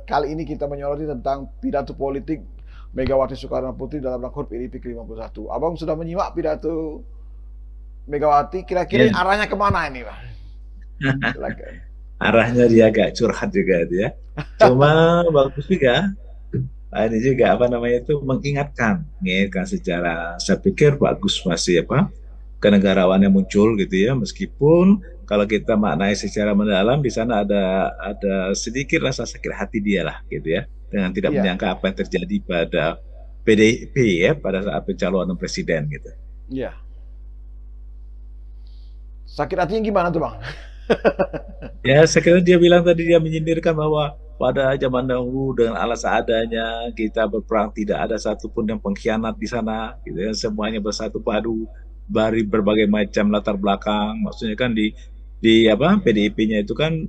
Kali ini kita menyoroti tentang pidato politik Megawati Soekarno Putri dalam Rakorp PDIP ke-51. Abang sudah menyimak pidato Megawati, kira-kira Ya, arahnya kemana ini, Bang? Silakan. arahnya dia agak curhat juga itu ya. Cuma bagus juga. Ini juga apa namanya itu mengingatkan secara saya pikir bagus masih apa kenegarawannya muncul gitu ya. Meskipun kalau kita maknai secara mendalam di sana ada sedikit rasa sakit hati dia lah gitu ya, dengan tidak Iya, menyangka apa yang terjadi pada PDIP ya pada saat pencalonan presiden gitu. iya. Sakit hatinya gimana tuh, Bang? Ya, sekarang dia bilang tadi dia menyindirkan bahwa pada zaman dahulu dengan alas seadanya kita berperang tidak ada satupun yang pengkhianat di sana, gitu ya. Semuanya bersatu padu dari berbagai macam latar belakang. Maksudnya kan di apa PDIP-nya itu kan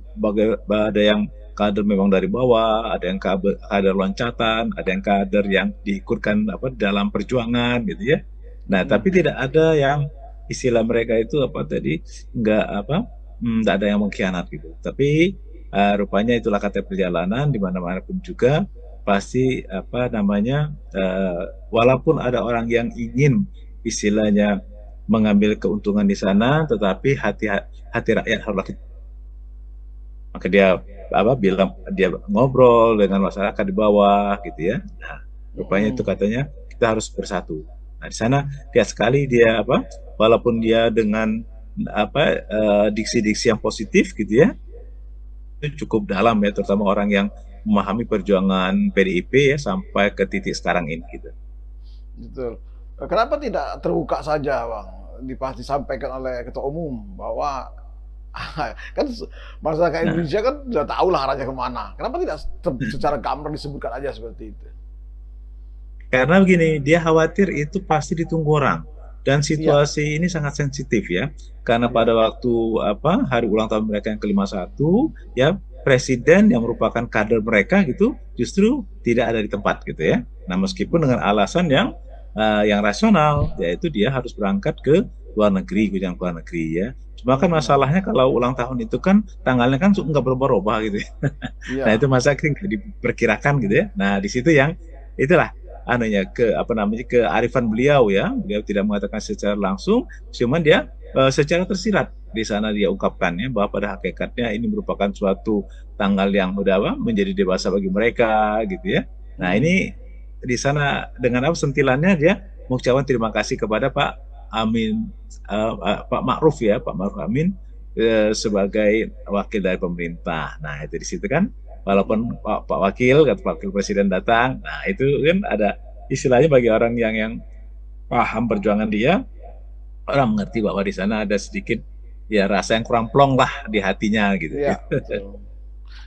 ada yang kader memang dari bawah, ada yang kader loncatan, ada yang kader yang diikutkan apa dalam perjuangan, gitu ya. Nah, tapi tidak ada yang istilah mereka itu apa tadi nggak apa nggak ada yang mengkhianat gitu. Tapi rupanya itulah kata perjalanan di mana-mana pun juga pasti apa namanya walaupun ada orang yang ingin istilahnya mengambil keuntungan di sana, tetapi hati rakyat harus maka dia apa bilang dia ngobrol dengan masyarakat di bawah gitu ya. Nah, rupanya itu katanya kita harus bersatu. Nah, di sana lihat sekali dia apa walaupun dia dengan apa diksi-diksi yang positif gitu ya itu cukup dalam ya, terutama orang yang memahami perjuangan PDIP ya sampai ke titik sekarang ini gitu. Betul. Kenapa tidak terbuka saja, Bang? Disampaikan oleh Ketua Umum bahwa kan masyarakat Nah, Indonesia kan sudah tahu lah arahnya kemana. Kenapa tidak secara gamblang disebutkan aja seperti itu? karena begini, dia khawatir itu pasti ditunggu orang. Dan Iya, situasi ini sangat sensitif ya. Karena iya. pada waktu apa hari ulang tahun mereka yang ke-51 ya presiden yang merupakan kader mereka gitu justru tidak ada di tempat gitu ya. Nah, meskipun dengan alasan yang rasional yaitu dia harus berangkat ke luar negeri, ke luar negeri ya. Cuma kan masalahnya kalau ulang tahun itu kan tanggalnya kan nggak berubah-ubah gitu ya. Nah, Iya. itu masa nggak diperkirakan gitu ya. Nah, di situ yang itulah anunya ke apa namanya kearifan beliau ya. Beliau tidak mengatakan secara langsung, cuman dia secara tersirat di sana dia ungkapkan ya bahwa pada hakikatnya ini merupakan suatu tanggal yang udah apa menjadi dewasa bagi mereka gitu ya. Nah, ini di sana dengan apa sentilannya dia mengucapkan terima kasih kepada Pak Amin Pak Ma'ruf ya, Pak Ma'ruf Amin sebagai wakil dari pemerintah. Nah, itu di situ kan walaupun Pak Wakil, kata Wakil Presiden datang, nah itu kan ada istilahnya bagi orang yang paham perjuangan dia, orang mengerti bahwa di sana ada sedikit ya rasa yang kurang plong lah di hatinya gitu. Iya, betul.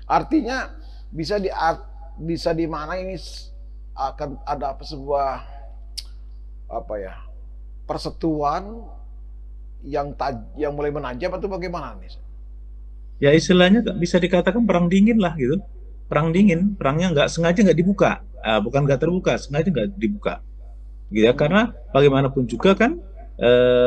Artinya bisa di bisa di mana ini akan ada sebuah apa ya persetuan yang mulai menajam atau bagaimana nih? Ya istilahnya bisa dikatakan perang dingin lah gitu. Perang dingin, perangnya nggak sengaja nggak dibuka, bukan nggak terbuka, sengaja nggak dibuka. Gitu ya karena bagaimanapun juga kan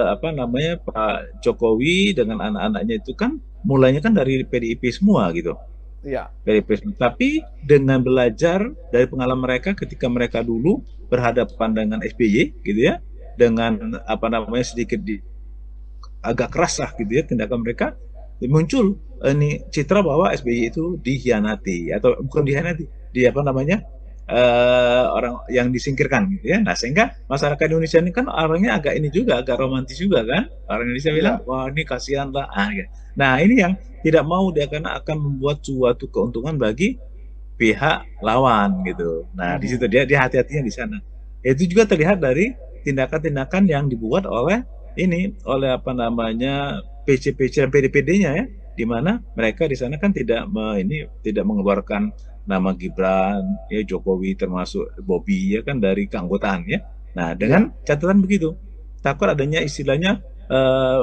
apa namanya Pak Jokowi dengan anak-anaknya itu kan mulainya kan dari PDIP semua gitu. Iya. PDIP semua. Tapi dengan belajar dari pengalaman mereka ketika mereka dulu berhadapan dengan SBY gitu ya, dengan apa namanya sedikit agak keras lah gitu ya tindakan mereka muncul ini citra bahwa SBY itu dikhianati atau bukan dikhianati, di apa namanya orang yang disingkirkan gitu ya. Nah, sehingga masyarakat Indonesia ini kan orangnya agak ini juga agak romantis juga kan. Orang Indonesia bilang, Iya. "Wah, ini kasihan lah." Gitu. Nah, ini yang tidak mau dia karena akan membuat suatu keuntungan bagi pihak lawan gitu. Nah, di situ dia hati-hatinya di sana. Itu juga terlihat dari tindakan-tindakan yang dibuat oleh ini, oleh apa namanya PC-PC dan PD-PD-nya ya, di mana mereka di sana kan ini tidak mengeluarkan nama Gibran, ya Jokowi termasuk Bobi ya kan dari keanggotaan ya. Nah, Iya. dengan catatan begitu, takut adanya istilahnya eh,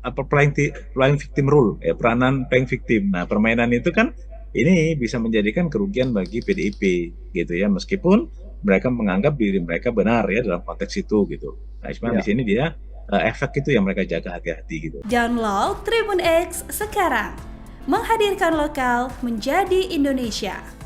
apa playing victim rule ya peranan playing victim. Nah, permainan itu kan ini bisa menjadikan kerugian bagi PDIP gitu ya meskipun mereka menganggap diri mereka benar ya dalam konteks itu gitu. Nah, cuma di Iya. sini dia efek itu yang mereka jaga hati-hati gitu. Download Tribun X sekarang. menghadirkan lokal menjadi Indonesia.